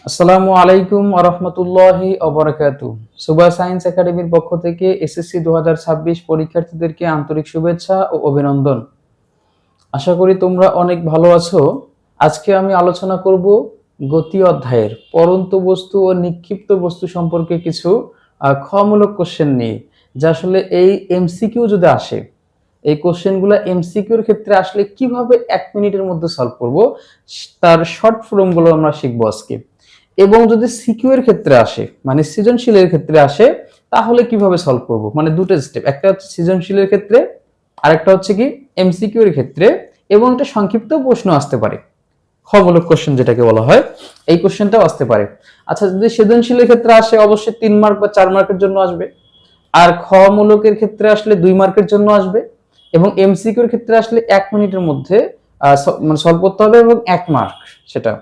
আসসালামু আলাইকুম ওয়া রাহমাতুল্লাহি ওয়া বারাকাতুহু। সুবা সায়েন্স একাডেমির পক্ষ থেকে এসএসসি 2026 পরীক্ষার্থীদেরকে আন্তরিক শুভেচ্ছা ও অভিনন্দন। আশা করি তোমরা অনেক ভালো আছো। আজকে আমি আলোচনা করব গতি অধ্যায়ের পরন্ত বস্তু ও নিক্ষিপ্ত বস্তু সম্পর্কে কিছু খ-মূলক কোশ্চেন নিয়ে, যা আসলে এই এমসিকিউ যদি আসে, এই কোশ্চেনগুলো এমসিকিউর ক্ষেত্রে আসলে কিভাবে 1 মিনিটের মধ্যে সলভ করব, তার শর্ট ফর্মগুলো আমরা শিখবো আজকে। এবং যদি সিকিউ এর ক্ষেত্রে আসে, মানে সৃজনশীলের ক্ষেত্রে আসে, তাহলে কিভাবে সলভ করব, মানে দুটো স্টেপ, একটা হচ্ছে সৃজনশীলের ক্ষেত্রে, আরেকটা হচ্ছে কি এমসিকিউ এর ক্ষেত্রে। এবং একটা সংক্ষিপ্ত প্রশ্ন আসতে পারে, খ-মূলক কোশ্চেন যেটাকে বলা হয়, এই কোশ্চেনটাও আসতে পারে। আচ্ছা, যদি সৃজনশীলের ক্ষেত্রে আসে অবশ্যই 3 মার্ক বা 4 মার্কের জন্য আসবে, আর খ-মূলকের ক্ষেত্রে আসলে 2 মার্কের জন্য আসবে, এবং এমসিকিউ এর ক্ষেত্রে আসলে 1 মিনিটের মধ্যে মানে সলভ করতে হবে এবং 1 মার্ক সেটা।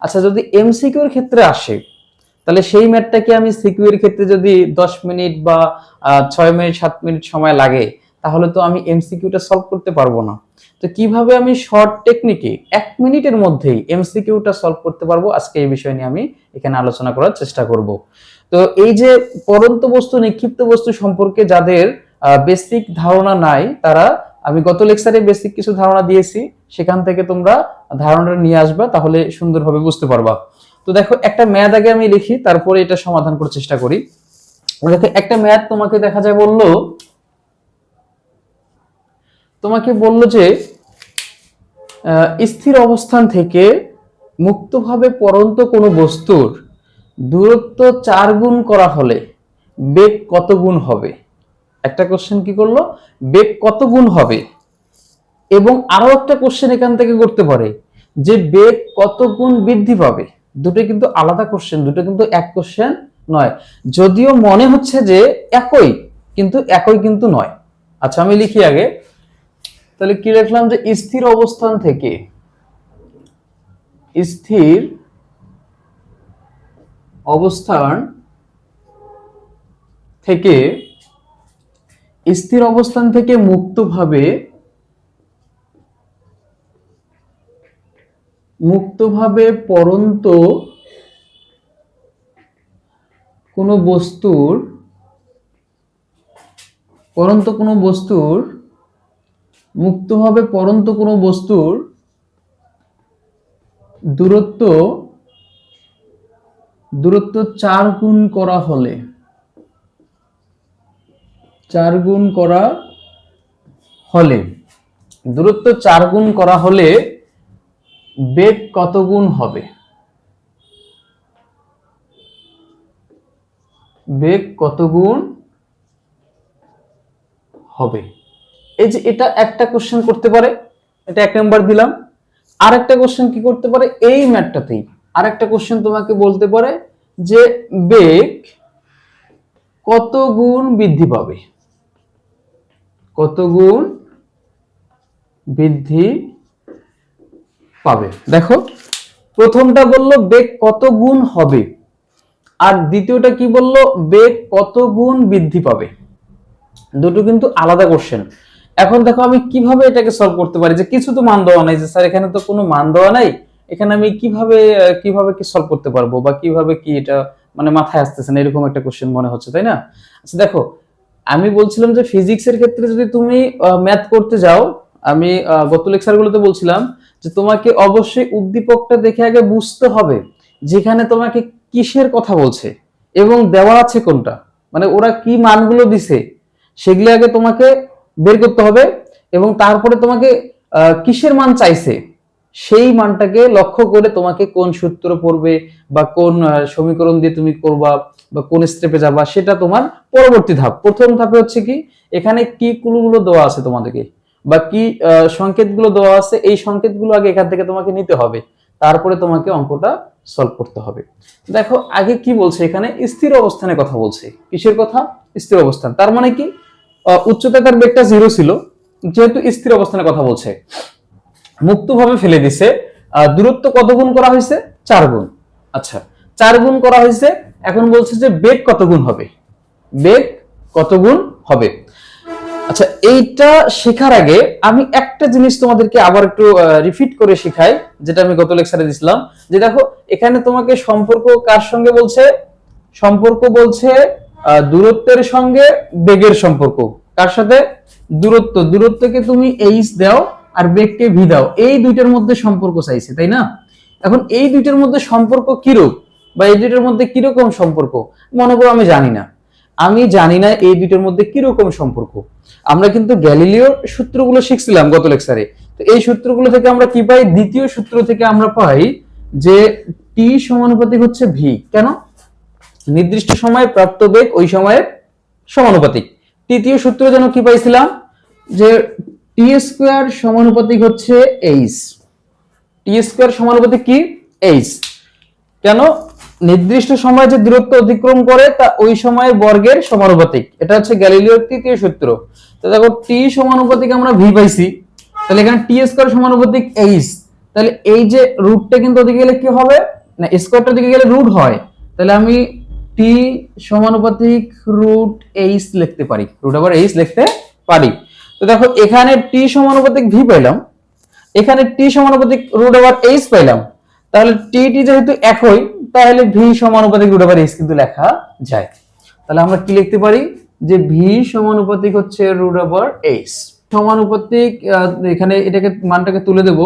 আচ্ছা, যদি এমসিকিউ এর ক্ষেত্রে আসে, তাহলে সেই ম্যাথটাকে আমি সিকিউ এর ক্ষেত্রে যদি 10 মিনিট বা 6 মিনিট 7 মিনিট সময় লাগে, তাহলে তো আমি এমসিকিউটা সলভ করতে পারবো না। তো কিভাবে আমি শর্ট টেকনিকে 1 মিনিটের মধ্যেই এমসিকিউটা সলভ করতে পারবো, আজকে এই বিষয় নিয়ে আমি এখানে আলোচনা করার চেষ্টা করব। তো এই যে পরন্ত বস্তু নিক্ষিপ্ত বস্তু সম্পর্কে যাদের বেসিক ধারণা নাই, তারা, আমি গত লেকচারে বেসিক কিছু ধারণা দিয়েছি, সেখান থেকে তোমরা ধারণাটা নিয়ে আসবা, তাহলে সুন্দরভাবে বুঝতে পারবা। তো দেখো, একটা ম্যাথ আগে আমি লিখি, তারপরে এটা সমাধান করার চেষ্টা করি। দেখো, একটা ম্যাথ তোমাকে দেখা যায় বললো যে স্থির অবস্থান থেকে মুক্তভাবে পড়ন্ত কোনো বস্তুর দূরত্ব 4 গুণ করা হলে বেগ কত গুণ হবে। একটা কোশ্চেন কি করলো, বেগ কত গুণ হবে। এবং আরো একটা কোশ্চেন এখান থেকে করতে পারে যে বেগ কত গুণ বৃদ্ধি পাবে। দুটো কিন্তু আলাদা কোশ্চেন, দুটো কিন্তু এক কোশ্চেন নয়। যদিও মনে হচ্ছে যে একই, কিন্তু একই কিন্তু নয়। আচ্ছা, আমি লিখি আগে, তাহলে কি লিখলাম, যে স্থির অবস্থান থেকে, স্থির অবস্থান থেকে, স্থির অবস্থান থেকে মুক্তভাবে পড়ন্ত কোনো বস্তুর মুক্তভাবে পড়ন্ত কোনো বস্তুর দূরত্ব 4 গুণ করা হলে, 4 গুণ করা হলে, দূরত্ব 4 গুণ করা হলে বেগ কত গুণ হবে। বেগ কত গুণ হবে। এই যে এটা একটা কোশ্চেন করতে পারে, এটা 1 নাম্বার দিলাম। আর একটা কোশ্চেন কি করতে পারে, এই ম্যাথটাতেই আর একটা কোশ্চেন তোমাকে বলতে পারে যে বেগ কত গুণ বৃদ্ধি পাবে, কত গুণ বৃদ্ধি পাবে। দেখো, প্রথমটা বললো বেগ কত গুণ হবে, আর দ্বিতীয়টা কি বললো, বেগ কত গুণ বৃদ্ধি পাবে। দুটো কিন্তু আলাদা কোশ্চেন। এখন দেখো, আমি কিভাবে এটাকে সলভ করতে পারি, যে কিছু তো মান দেওয়া নাই, যে স্যার এখানে তো কোনো মান দেওয়া নাই, এখানে আমি কিভাবে কি সলভ করতে পারবো, বা কিভাবে কি এটা মানে মাথায় আসতেছে না, এরকম একটা কোশ্চেন মনে হচ্ছে, তাই না? আচ্ছা দেখো, আমি বলছিলাম যে ফিজিক্সের ক্ষেত্রে যদি তুমি ম্যাথ করতে যাও, আমি গত লেকচারগুলোতে বলছিলাম যে তোমাকে অবশ্যই উদ্দীপকটা দেখে আগে বুঝতে হবে যেখানে তোমাকে কিসের কথা বলছে এবং দেওয়া আছে কোনটা, মানে ওরা কি মানগুলো দিছে সেগুলো আগে তোমাকে বের করতে হবে, এবং তারপরে তোমাকে কিসের মান চাইছে সেই মানটাকে লক্ষ্য করে তোমাকে কোন সূত্র পড়বে, বা কোন সমীকরণ দিয়ে তুমি করবা, বা কোন স্টেপে যাবা, সেটা তোমার পরবর্তী ধাপ। প্রথম ধাপে হচ্ছে কি, এখানে কি ক্লুগুলো দেওয়া আছে তোমাদেরকে, বা কি সংকেতগুলো দেওয়া আছে, এই সংকেতগুলো আগে এখান থেকে তোমাকে নিতে হবে, তারপরে তোমাকে অঙ্কটা সলভ করতে হবে। দেখো, আগে কি বলছে, এখানে স্থির অবস্থানের কথা বলছে। কিসের কথা? স্থির অবস্থান। তার মানে কি, উচ্চতা তার বেগটা 0 ছিল, যেহেতু স্থির অবস্থানের কথা বলছে, মুক্তভাবে ফেলে দিছে। দূরত্ব কত গুণ করা হয়েছে? 4 গুণ। আচ্ছা, 4 গুণ করা হয়েছে। এখন বলছে যে বেগ কত গুণ হবে, বেগ কত গুণ হবে। আচ্ছা, এইটা শেখার আগে আমি একটা জিনিস তোমাদেরকে আবার একটু রিপিট করে শেখাই, যেটা আমি গত লেকচারে দিছিলাম। যে দেখো, এখানে তোমাকে সম্পর্ক কার সঙ্গে বলছে? সম্পর্ক বলছে দূরত্বের সঙ্গে বেগের সম্পর্ক। কার সাথে? দূরত্ব। দূরত্বকে তুমি এইচ দাও আর বেগকে ভি দাও, এই দুইটার মধ্যে সম্পর্ক চাইছে, তাই না? এখন এই দুইটার মধ্যে সম্পর্ক কিরূপ, বা এই দুইটার মধ্যে কিরকম সম্পর্ক, মনে করো আমি জানি না। আমি জানি না এই দুইটার মধ্যে কিরকম সম্পর্ক। আমরা কিন্তু গ্যালিলিওর সূত্রগুলো শিখছিলাম গত লেকচারে। তো এই সূত্রগুলো থেকে আমরা কি পাই? দ্বিতীয় সূত্র থেকে আমরা পাই যে টি সমানুপাতিক হচ্ছে ভি। কেন? নির্দিষ্ট সময়ে প্রাপ্ত বেগ ওই সময়ের সমানুপাতিক। তৃতীয় সূত্র যেন কি পাইছিলাম? যে টি স্কয়ার সমানুপাতিক হচ্ছে এইচ। টি স্কয়ার সমানুপাতিক কি? এইচ। কেন? নির্দিষ্ট সময়ে যে দূরত্ব অতিক্রম করে তা ওই সময়ের বর্গের সমানুপাতিক। এটা হচ্ছে গ্যালিলিওর তৃতীয় সূত্র। তো দেখো, টি সমানুপাতিক আমরা ভি পাইছি, তাহলে এখানে টি স্কয়ার সমানুপাতিক এইচ। তাহলে এই যে রুটটা কিন্তু ওদিকে গেলে কি হবে না, স্কয়ারটার দিকে গেলে রুট হয়। তাহলে আমি টি সমানুপাতিক রুট এইচ লিখতে পারি, রুট ওভার এইচ লিখতে পারি। তো দেখো, এখানে টি সমানুপাতিক ভি পাইলাম, এখানে টি সমানুপাতিক রুট ওভার এইচ পাইলাম। তাহলে টি টি যেহেতু একই, তাহলে ভি সমানুপাতিক রুট ওভার এইচ কিন্তু লেখা যায়। তাহলে আমরা কি লিখতে পারি? যে ভি সমানুপাতিক হচ্ছে রুট ওভার এইচ। সমানুপাতিক এখানে এটাকে মানটাকে তুলে দেব,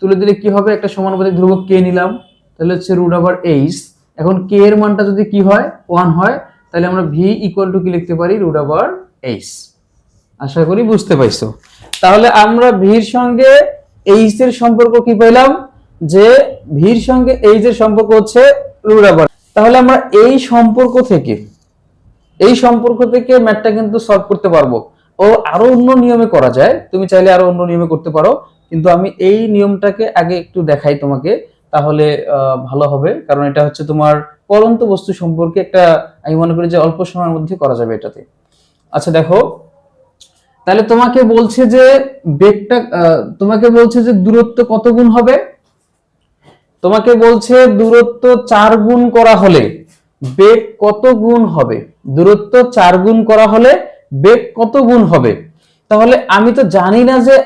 তুলে দিলে কি হবে? একটা সমানুপাতিক ধ্রুবক কে নিলাম, তাহলে হচ্ছে রুট ওভার এইচ। এখন কে এর মানটা যদি কি হয়? 1 হয়, তাহলে আমরা ভি ইকুয়াল টু কি লিখতে পারি? Root over H. আশা করি বুঝতে পাইছো। তাহলে আমরা ভির সঙ্গে এইচ এর সম্পর্ক কি পেলাম? যে ভির সঙ্গে এইচ এর সম্পর্ক হচ্ছে রুট ওভার। তাহলে আমরা এই সম্পর্ক থেকে ম্যাথটা কিন্তু সলভ করতে পারবো। ও আরো অন্য নিয়মে করা যায়, তুমি চাইলে আরো অন্য নিয়মে করতে পারো, কিন্তু আমি এই নিয়মটাকে আগে একটু দেখাই তোমাকে, তাহলে ভালো হবে। কারণ এটা হচ্ছে তোমার পরন্ত বস্তু সম্পর্কে একটা, আমি মনে করি যে অল্প সময়ের মধ্যে করা যাবে এটাতে। আচ্ছা দেখো, তাহলে তোমাকে বলছে যে বেগটা, তোমাকে বলছে যে দূরত্ব কত গুণ হবে? তোমাকে বলছে দূরত্ব 4 গুণ করা হলে বেগ কত গুণ হবে? দূরত্ব 4 গুণ করা হলে বেগ কত গুণ হবে? তাহলে আমি তো জানি না যে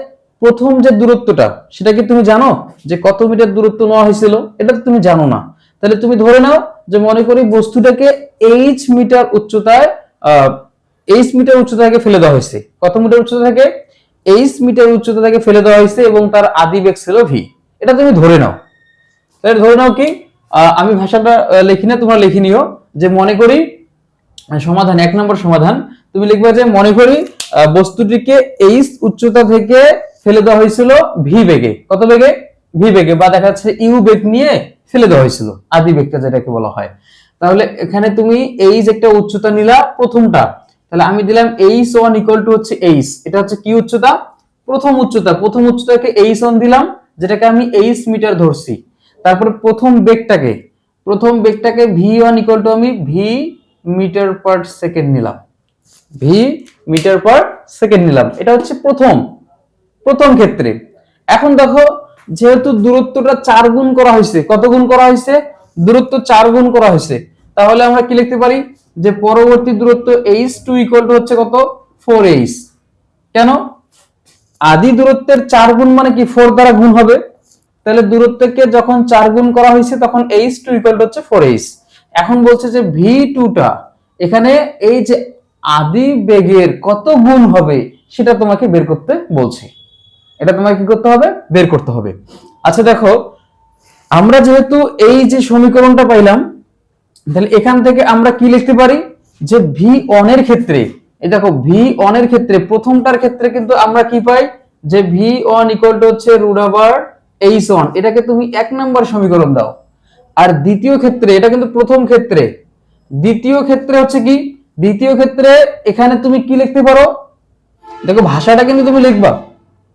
প্রথম যে দূরত্বটা, সেটা কি তুমি জানো যে কত মিটার দূরত্ব নেওয়া হয়েছিল? এটা তো তুমি জানো না। তাহলে তুমি ধরে নাও যে, মনে করি বস্তুটাকে এইচ মিটার উচ্চতায় থেকে ফেলে দেওয়া হয়েছে। কত মিটার উচ্চতা থেকে? এইচ মিটার উচ্চতা থেকে ফেলে দেওয়া হয়েছে এবং তার আদি বেগ ছিল ভি। এটা তুমি ধরে নাও। তাহলে ধরে নাও কি, আমি ভাষাটা লিখি না, তোমরা লিখে নিও। যে মনে করি সমাধান, 1 নম্বর সমাধান, তুমি লিখবে যে মনে করি বস্তুটিকে এইচ উচ্চতা থেকে ফেলে দেওয়া হয়েছিল ভি বেগে। কত বেগে? ভি বেগে, বা দেখা যাচ্ছে ইউ বেগ নিয়ে ফেলে দেওয়া হয়েছিল, আদি বেগটা যেটাকে বলা হয়। তাহলে এখানে তুমি এইচ একটা উচ্চতা নিলা, প্রথমটা। তাহলে আমি দিলাম h1 ইকুয়াল টু হচ্ছে h, এটা হচ্ছে কি উচ্চতা? প্রথম উচ্চতা। প্রথম উচ্চতাকে h1 দিলাম, যেটাকে আমি h মিটার ধরছি। তারপরে প্রথম বেগটাকে v1 ইকুয়াল টু আমি v মিটার পার সেকেন্ড নিলাম, v মিটার পার সেকেন্ড নিলাম। এটা হচ্ছে প্রথম ক্ষেত্রে। এখন দেখো, যেহেতু দূরত্বটা 4 গুণ করা হয়েছে, কত গুণ করা হয়েছে? দূরত্ব 4 গুণ করা হয়েছে। তাহলে আমরা কি লিখতে পারি? যে পরবর্তী দূরত্ব h2 ইকুয়াল টু হচ্ছে কত? 4h। কেন? আদি দূরত্বের 4 গুণ মানে কি 4 দ্বারা গুণ হবে। তাহলে দূরত্বকে যখন 4 গুণ করা হয়েছে তখন h2 ইকুয়াল টু হচ্ছে 4h। এখন বলছে যে v2টা এখানে এই যে আদি বেগের কত গুণ হবে সেটা তোমাকে বের করতে বলছে। এটা তোমাকে কি করতে হবে? বের করতে হবে। আচ্ছা দেখো, আমরা যেহেতু এই যে সমীকরণটা পাইলাম, তাহলে এখান থেকে আমরা কি লিখতে পারি? যে v1 এর ক্ষেত্রে, এই দেখো v1 এর ক্ষেত্রে, প্রথমটার ক্ষেত্রে কিন্তু আমরা কি পাই? যে v1 ইকুয়াল টু হচ্ছে রুট ওভার h1। এটাকে তুমি 1 নম্বর সমীকরণ দাও। আর দ্বিতীয় ক্ষেত্রে, এটা কিন্তু প্রথম ক্ষেত্রে, দ্বিতীয় ক্ষেত্রে হচ্ছে কি? দ্বিতীয় ক্ষেত্রে এখানে তুমি কি লিখতে পারো? দেখো ভাষাটা কিন্তু তুমি লিখবা,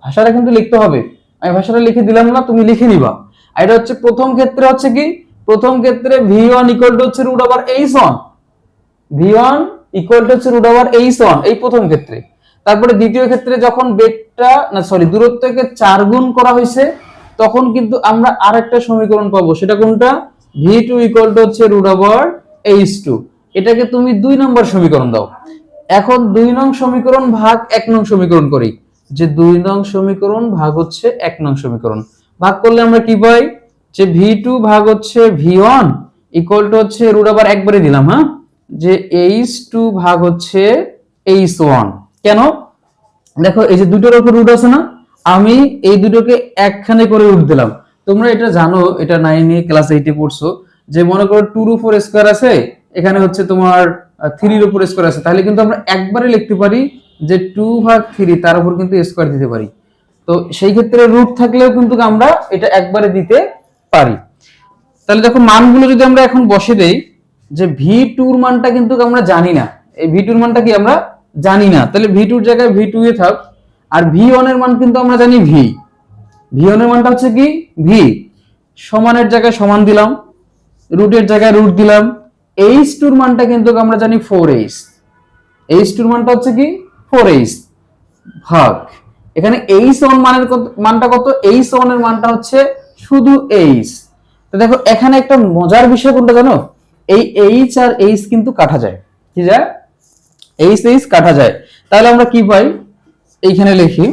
ভাষাটা কিন্তু লিখতে হবে। আমি ভাষাটা লিখে দিলাম না, তুমি লিখে নিবা। আর এটা হচ্ছে প্রথম ক্ষেত্রে হচ্ছে কি? প্রথম ক্ষেত্রে v1 ইকুয়াল টু হচ্ছে root over h1, v1 equal to হচ্ছে রুট ওভার h1, এই প্রথম ক্ষেত্রে। তারপরে দ্বিতীয় ক্ষেত্রে যখন বেগটা দূরত্বকে 4 গুণ করা হয়েছে, তখন কিন্তু আমরা আরেকটা সমীকরণ পাবো। সেটা কোনটা? v2 ইকুয়াল টু হচ্ছে রুট ওভার h2। এটাকে তুমি 2 নম্বর সমীকরণ দাও। এখন 2 নং সমীকরণ ভাগ 1 নং সমীকরণ করি, যে 2 নং সমীকরণ ভাগ হচ্ছে 1 নং সমীকরণ, ভাগ করলে আমরা কি পাই, যে v2 ভাগ হচ্ছে v1 ইকুয়াল টু হচ্ছে রুট আবার একবারে দিলাম, হ্যাঁ, যে h2 ভাগ হচ্ছে h1। কেন, দেখো এই যে দুটোর উপর রুট আছে না, আমি এই দুটোকে একখানে করে রুট দিলাম। তোমরা এটা জানো, এটা 9 এ ক্লাস 8 এ পড়ছো, যে মনে করো 2 এর উপর স্কয়ার আছে, এখানে হচ্ছে তোমার 3 এর উপর স্কয়ার আছে, তাহলে কিন্তু আমরা একবারে লিখতে পারি যে 2 ভাগ 3 তার উপর কিন্তু স্কয়ার দিতে পারি। তো সেই ক্ষেত্রে রুট থাকলেও কিন্তু আমরা এটা একবারে দিতে পারি। তাহলে দেখো মানগুলো যদি আমরা এখন বসে দেই, যে v2 এর মানটা কিন্তু আমরা জানি না, এই v2 এর মানটা কি আমরা জানি না, তাহলে v2 এর জায়গায় v2 এ থাক, আর v1 এর মান কিন্তু আমরা জানি v1 এর মানটা হচ্ছে কি v, সমানের জায়গায় সমান দিলাম, রুটের জায়গায় রুট দিলাম, h2 এর মানটা কিন্তু আমরা জানি 4h, h2 এর মানটা হচ্ছে কি 4h ভাগ এখানে h1 মানটা কত, h1 এর মানটা হচ্ছে শুধু h। তো দেখো এখানে একটা মজার বিষয় কোনটা জানো, এই h আর h কিন্তু কাটা যায়, কি যায়, h কাটা যায়, তাহলে আমরা কি পাই, এইখানে লিখি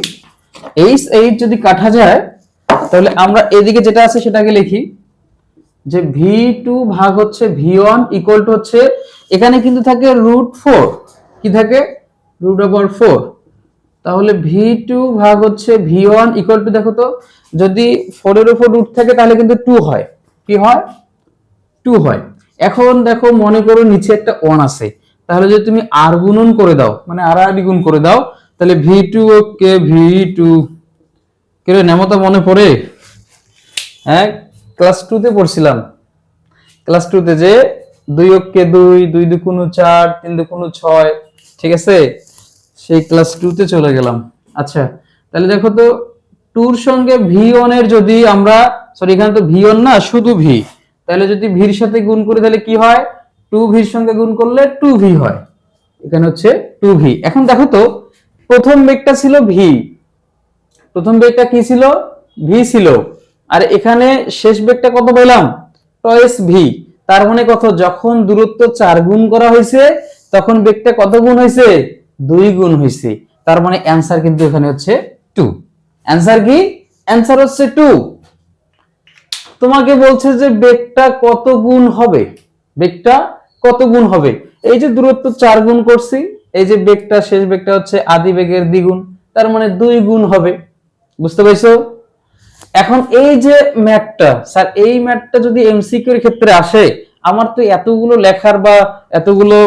h যদি কাটা যায়, তাহলে আমরা এদিকে যেটা আছে সেটাকে লিখি, যে v2 ভাগ হচ্ছে v1 ইকুয়াল টু হচ্ছে, এখানে কিন্তু থাকে √4, কি থাকে √4, তাহলে v2 ভাগ হচ্ছে v1 ইকুয়াল টু, দেখো তো যদি 4 এর উপর রুট থাকে তাহলে কিন্তু 2 হয়, কি হয় 2 হয়। এখন দেখো মনে করো নিচে একটা 1 আছে, তাহলে যদি তুমি r গুণন করে দাও, মানে r গুণ করে দাও, তাহলে v2 ওকে v2 কেন নেমতা মনে পড়ে, হ্যাঁ ক্লাস 2 তে পড়ছিলাম, ক্লাস 2 তে যে 2 ওকে 2 2 দুগুণ 4 3 দুগুণ 6, ঠিক আছে, সেই ক্লাস 2 তে চলে গেলাম। আচ্ছা তাহলে দেখো তো 2 এর সঙ্গে v1 এর যদি আমরা, সরি এখানে তো v1 না শুধু v, তাহলে যদি v এর সাথে গুণ করি তাহলে কি হয়, 2v এর সঙ্গে গুণ করলে 2v হয়, এখানে হচ্ছে 2v। এখন দেখো তো প্রথম বেগটা ছিল v, প্রথম বেগটা কি ছিল v ছিল, আর এখানে শেষ বেগটা কত পেলাম টয়েস v, তার মানে কত, যখন দূরত্ব 4 গুণ করা হয়েছে তখন বেগটা কত গুণ হয়েছে 2 গুণ হয়েছে, তার মানে অ্যানসার কিন্তু এখানে হচ্ছে 2। অ্যানসার কি, অ্যানসার হচ্ছে 2। তোমাকে বলছে যে বেগটা কত গুণ হবে, বেগটা কত গুণ হবে, এই যে দূরত্ব 4 গুণ করছি, এই যে বেগটা শেষ বেগটা হচ্ছে আদি বেগের দ্বিগুণ, তার মানে 2 গুণ হবে, বুঝতে পারছো। এখন এই যে ম্যাথটা, স্যার এই ম্যাথটা যদি এমসিকিউ এর ক্ষেত্রে আসে, আমার তো এতগুলো লেখার বা এতগুলো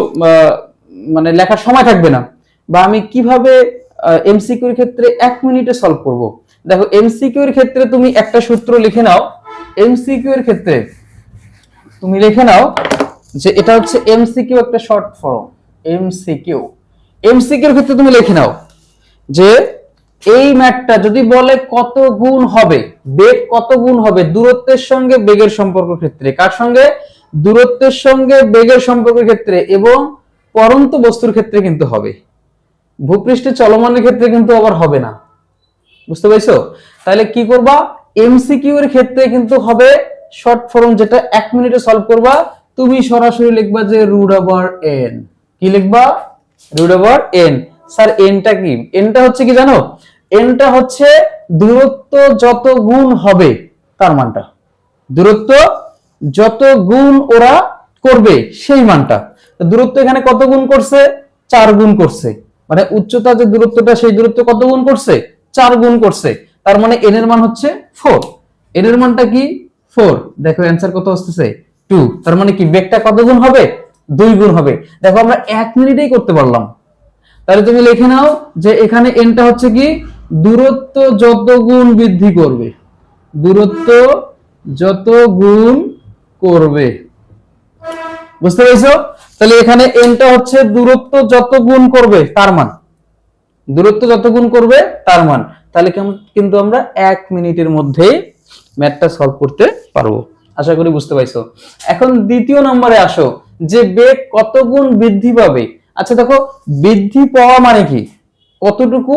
মানে লেখার সময় থাকবে না, বা আমি কিভাবে এমসিকিউ এর ক্ষেত্রে 1 মিনিটে সলভ করব। দেখো এমসিকিউ এর ক্ষেত্রে তুমি একটা সূত্র লিখে নাও, এমসিকিউ এর ক্ষেত্রে তুমি লিখে নাও যে এটা হচ্ছে এমসিকিউ একটা শর্ট ফর্ম, এমসিকিউ, এমসিকিউ এর ক্ষেত্রে তুমি লিখে নাও যে এই ম্যাথটা যদি বলে কত গুণ হবে, বেগ কত গুণ হবে দূরত্বের সঙ্গে বেগের সম্পর্কের ক্ষেত্রে, কার সঙ্গে, দূরত্বের সঙ্গে বেগের সম্পর্কের ক্ষেত্রে, এবং পরন্ত বস্তুর ক্ষেত্রে কিন্তু হবে, ভূপৃষ্ঠে চলমানের ক্ষেত্রে কিন্তু আবার হবে না, বুঝতে পারছো। তাহলে কি করবা, এমসিকিউ এর ক্ষেত্রে কিন্তু হবে শর্ট ফর্ম, যেটা 1 মিনিটে সলভ করবা, তুমি সরাসরি লিখবা যে √n, কি লিখবা √n। স্যার এনটা কি, এনটা হচ্ছে কি জানো, এনটা হচ্ছে দূরত্ব যত গুণ হবে তার মানটা, দূরত্ব যত গুণ ওরা করবে সেই মানটা। দূরত্ব এখানে কত গুণ করছে, 4 গুণ করছে, মানে উচ্চতা যে দূরত্বটা সেই দূরত্ব কত গুণ করছে 4 গুণ করছে, তার মানে n এর মান হচ্ছে 4, n এর মানটা কি 4, দেখো অ্যানসার কত আসছে 2, তার মানে কি বেগটা কত গুণ হবে 2 গুণ হবে। দেখো আমরা 1 মিনিটেই করতে পারলাম। তাহলে তুমি লিখে নাও যে এখানে এনটা হচ্ছে কি দূরত্ব যত গুণ বৃদ্ধি করবে, দূরত্ব যত গুণ করবে, বুঝতে পেরেছো। তাহলে এখানে এনটা হচ্ছে দূরত্ব যত গুণ করবে তার মান, দূরত্ব যত গুণ করবে তার মান। তাহলে কিন্তু আমরা 1 মিনিটের মধ্যে ম্যাথটা সলভ করতে পারবো, আশা করি বুঝতে পাইছো। এখন দ্বিতীয় নম্বরে আসো, যে বেগ কত গুণ বৃদ্ধি পাবে। আচ্ছা দেখো বৃদ্ধি পাওয়া মানে কি, কতটুকু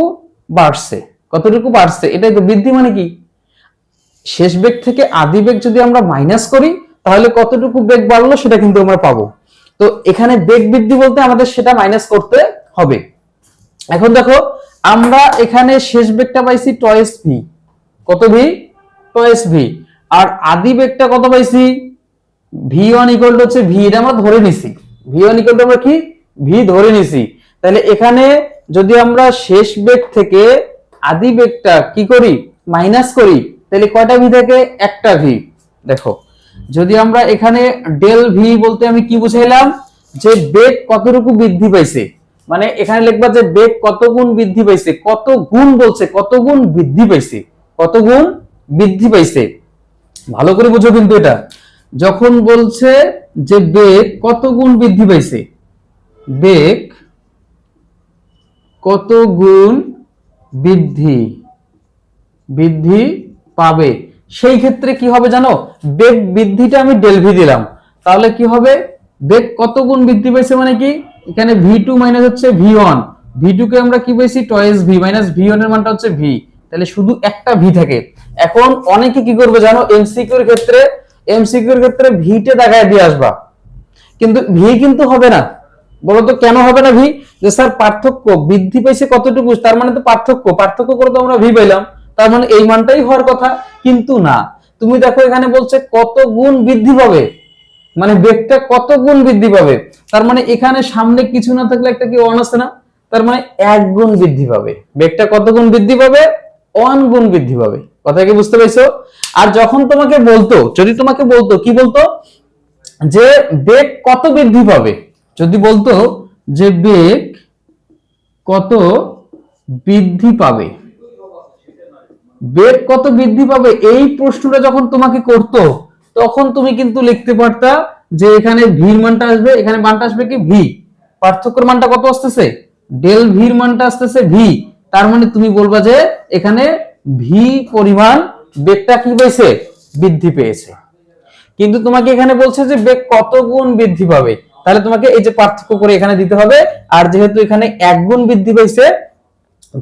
বাড়ছে, কতটুকু বাড়ছে, এটাই তো বৃদ্ধি মানে কি, শেষ বেগ থেকে আদি বেগ যদি আমরা মাইনাস করি তাহলে কতটুকু বেগ বাড়লো সেটা কিন্তু আমরা পাবো। তো এখানে বেগ বৃদ্ধি বলতে আমাদের সেটা মাইনাস করতে হবে। এখন দেখো আমরা এখানে শেষ বেগটা পাইছি টয়েস ভি, কত ভি, টয়েস ভি, আর আদি বেগটা কত পাইছি ভি ওয়ান ইকুয়াল টু হচ্ছে ভি, এটা আমরা ধরে নিছি, ভি ওয়ান ইকুয়াল টু আমরা কি ভি ধরে নিছি। তাহলে এখানে যদি আমরা শেষ বেগ থেকে আদি বেগটা কি করি মাইনাস করি, তাহলে কয়টা ভি থাকে, একটা ভি। দেখো যদি আমরা এখানে ডেল ভি বলতে আমি কি বুঝাইলাম, যে বেগ কতটুকু বৃদ্ধি পাইছে, মানে এখানে লিখবা যে বেগ কত গুণ বৃদ্ধি পাইছে, কত গুণ বলছে, কত গুণ বৃদ্ধি পাইছে, কত গুণ বৃদ্ধি পাইছে, ভালো করে বুঝো কিন্তু এটা। যখন বলছে যে বেগ কত গুণ বৃদ্ধি পাইছে, বেগ কত গুণ বৃদ্ধি বৃদ্ধি পাবে, সেই ক্ষেত্রে কি হবে জানো, বেগ বৃদ্ধিটা আমি ডেল ভি দিলাম, তাহলে কি হবে বেগ কত গুণ বৃদ্ধি পাইছে মানে কি, এখানে ভি টু মাইনাস হচ্ছে ভি ওয়ান, ভি টু কে আমরা কি পাইছি twice V, minus V one এর মানটা হচ্ছে ভি, তাহলে শুধু একটা ভি থাকে। এখন অনেকে কি করবে জানো, এমসিকিউর ক্ষেত্রে ভিটা দেখায় দিয়ে আসবা, কিন্তু ভি কিন্তু হবে না। বলতো কেন হবে না ভি, যে স্যার পার্থক্য বৃদ্ধি পাইছে কতটুকু, তার মানে তো পার্থক্য করে তো আমরা ভি পাইলাম, তার মানে এই মানটাই হওয়ার কথা, কিন্তু না। তুমি দেখো এখানে বলছে কত গুণ বৃদ্ধি পাবে, মানে বেগটা কত গুণ বৃদ্ধি পাবে, তার মানে এখানে সামনে কিছু না থাকলে একটা কি ওয়ান আছে না, তার মানে 1 গুণ বৃদ্ধি পাবে, বেগটা কত গুণ বৃদ্ধি পাবে, 1 গুণ বৃদ্ধি পাবে। কথা কি বুঝতে পাইছো? আর যখন তোমাকে বলতো, যদি তোমাকে বলতো কি বলতো, যে বেগ কত বৃদ্ধি পাবে, যদি বলতো যে বেগ কত বৃদ্ধি পাবে, বেগ কত বৃদ্ধি পাবে, এই প্রশ্নটা যখন তোমাকে করতো, তখন তুমি কিন্তু লিখতে পারতা যে এখানে ভির মানটা আসবে, এখানে মানটা আসবে কি ভি, পার্থক্যের মানটা কত আসতেছে, ডেল ভির মানটা আসতেছে ভি, তার মানে তুমি বলবা যে এখানে ভি পরিমাণ বেগটা কি পেয়েছে, বৃদ্ধি পেয়েছে। কিন্তু তোমাকে এখানে বলছে যে বেগ কত গুণ বৃদ্ধি পাবে, তাহলে তোমাকে এই যে পার্থক্য করে এখানে দিতে হবে, আর যেহেতু এখানে 1 গুণ বৃদ্ধি পাইছে,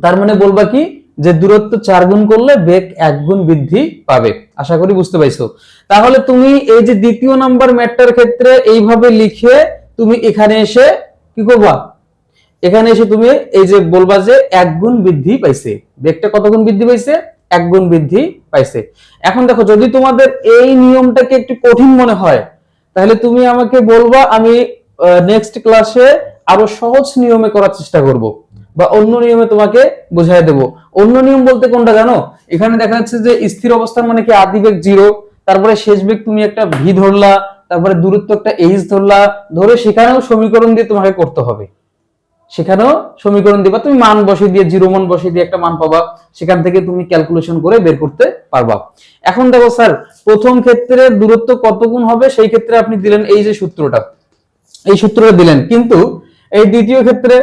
তার মানে বলবা কি যে দূরত্ব 4 গুণ করলে বেগ 1 গুণ বৃদ্ধি পাবে। আশা করি বুঝতে পাইছো। তাহলে তুমি এই যে দ্বিতীয় নাম্বার ম্যাটটার ক্ষেত্রে এইভাবে লিখে তুমি এখানে এসে কি করবা, এখানে এসে তুমি এই যে বলবা যে 1 গুণ বৃদ্ধি পাইছে, বেগটা কত গুণ বৃদ্ধি পাইছে, 1 গুণ বৃদ্ধি পাইছে। এখন দেখো যদি তোমাদের এই নিয়মটাকে একটু কঠিন মনে হয়, তাহলে তুমি আমাকে বলবা, আমি নেক্সট ক্লাসে আরো সহজ নিয়মে করার চেষ্টা করব, বা অন্য নিয়মে তোমাকে বুঝাই দেব। অন্য নিয়ম বলতে কোনটা জানো, এখানে দেখা যাচ্ছে যে স্থির অবস্থার মানে কি আদি বেগ 0, তারপরে শেষ বেগ তুমি একটা ভি ধরলা, তারপরে দূরত্ব একটা এইচ ধরলা, ধরে সেখানেও সমীকরণ দিয়ে তোমাকে করতে হবে, সেখানেও সমীকরণ দিবা, তুমি মান বসিয়ে দিয়ে 0 মান বসিয়ে দিয়ে একটা মান পাবা, সেখান থেকে তুমি ক্যালকুলেশন করে বের করতে পারবা। এখন দেখো স্যার প্রথম ক্ষেত্রে দূরত্ব কত গুণ হবে, সেই ক্ষেত্রে আপনি দিলেন এই যে সূত্রটা, এই সূত্রটা দিলেন, কিন্তু এই দ্বিতীয় ক্ষেত্রে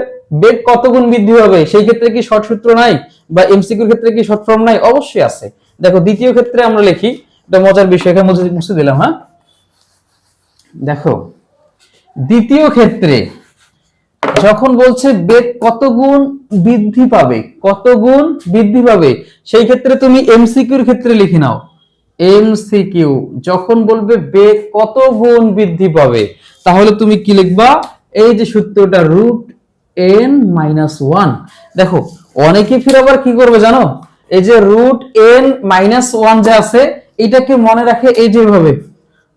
বেগ কত গুণ বৃদ্ধি হবে, সেই ক্ষেত্রে কি শর্ট সূত্র নাই, বা এমসিকিউর ক্ষেত্রে কি শর্ট ফর্ম নাই, অবশ্যই আছে। দেখো দ্বিতীয় ক্ষেত্রে আমরা লিখি, এটা মজার বিষয়, এখানে মুছে দিলাম। হ্যাঁ দেখো দ্বিতীয় ক্ষেত্রে যখন বলছে বেগ কত গুণ বৃদ্ধি পাবে, কত গুণ বৃদ্ধি পাবে, সেই ক্ষেত্রে তুমি এমসিকিউর ক্ষেত্রে লিখে নাও, এমসিকিউ যখন বলবে বেগ কত গুণ বৃদ্ধি পাবে, তাহলে তুমি কি লিখবা, এই যে সূত্রটা √n-1। দেখো অনেকে ফির আবার কি করবে জানো, এই যে √n-1 যে আছে এটাকে মনে রাখে এই যে ভাবে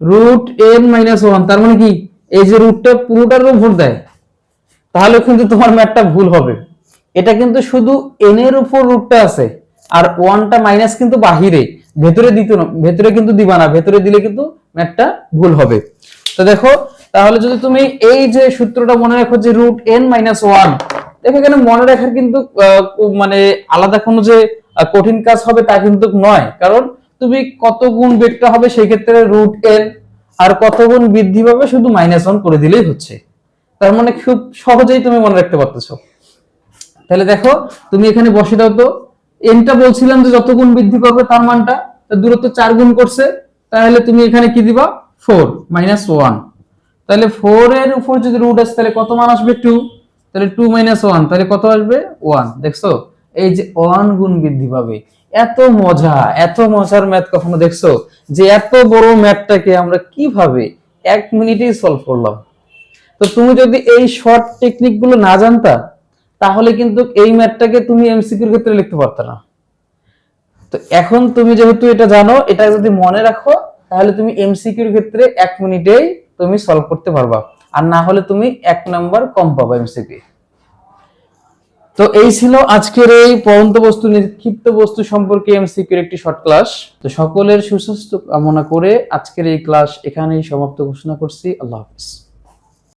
√n-1, তার মানে কি এই যে রুটটা পুরোটার উপর দেয়, তাহলে কিন্তু তোমার ম্যাথটা ভুল হবে। এটা কিন্তু শুধু n এর উপর রুটটা আছে, আর 1টা মাইনাস কিন্তু বাহিরে, ভেতরে দিতে না, ভেতরে কিন্তু দিবা না, ভেতরে দিলে কিন্তু ম্যাথটা ভুল হবে। তো দেখো তাহলে যদি তুমি এই যে সূত্রটা মনে রাখো যে √n-1, দেখো এখানে মনে রাখার কিন্তু মানে আলাদা কোনো যে কঠিন কাজ হবে তা কিন্তু নয়, কারণ তুমি কত গুণ বেগটা হবে সেই ক্ষেত্রে √n, আর কত গুণ বৃদ্ধি পাবে শুধু -1 করে দিলেই হচ্ছে, তার মানে খুব সহজেই তুমি মনে রাখতে পারতেছো। তাহলে দেখো তুমি এখানে বসে দাও তো, এনটা বলছিলাম যে যত গুণ বৃদ্ধি করবে তার মানটা, দূরত্ব 4 গুণ করছে, তাহলে তুমি এখানে কি দিবা 4 -1, তাহলে 4 এর উপর যদি রুট আসে তাহলে কত মান আসবে 2, তাহলে 2 - 1 তাহলে কত আসবে 1। দেখছো এই যে 1 গুণ বৃদ্ধি পাবে। এত মজা, এত মজার ম্যাথ কখনো দেখছো, যে এত বড় ম্যাথটাকে আমরা কিভাবে 1 মিনিটেই সলভ করলাম। তো তুমি যদি এই শর্ট টেকনিক গুলো না জানতা, তাহলে কিন্তু এই ম্যাথটাকে তুমি এমসিকিউর ক্ষেত্রে লিখতে পারতে না। তো এখন তুমি যেহেতু এটা জানো, এটা যদি মনে রাখো, তাহলে তুমি এমসিকিউর ক্ষেত্রে 1 মিনিটেই তুমি সলভ করতে পারবা, আর না হলে তুমি 1 নাম্বার কম পাবা এমসিকিউ। তো এই ছিল আজকের এই পড়ন্ত বস্তু নিক্ষিপ্ত বস্তু সম্পর্কে এমসিকিউর একটি শর্ট ক্লাস। তো সকলের সুস্বাস্থ্য কামনা করে আজকের এই ক্লাস এখানেই সমাপ্ত ঘোষণা করছি। আল্লাহ হাফেজ।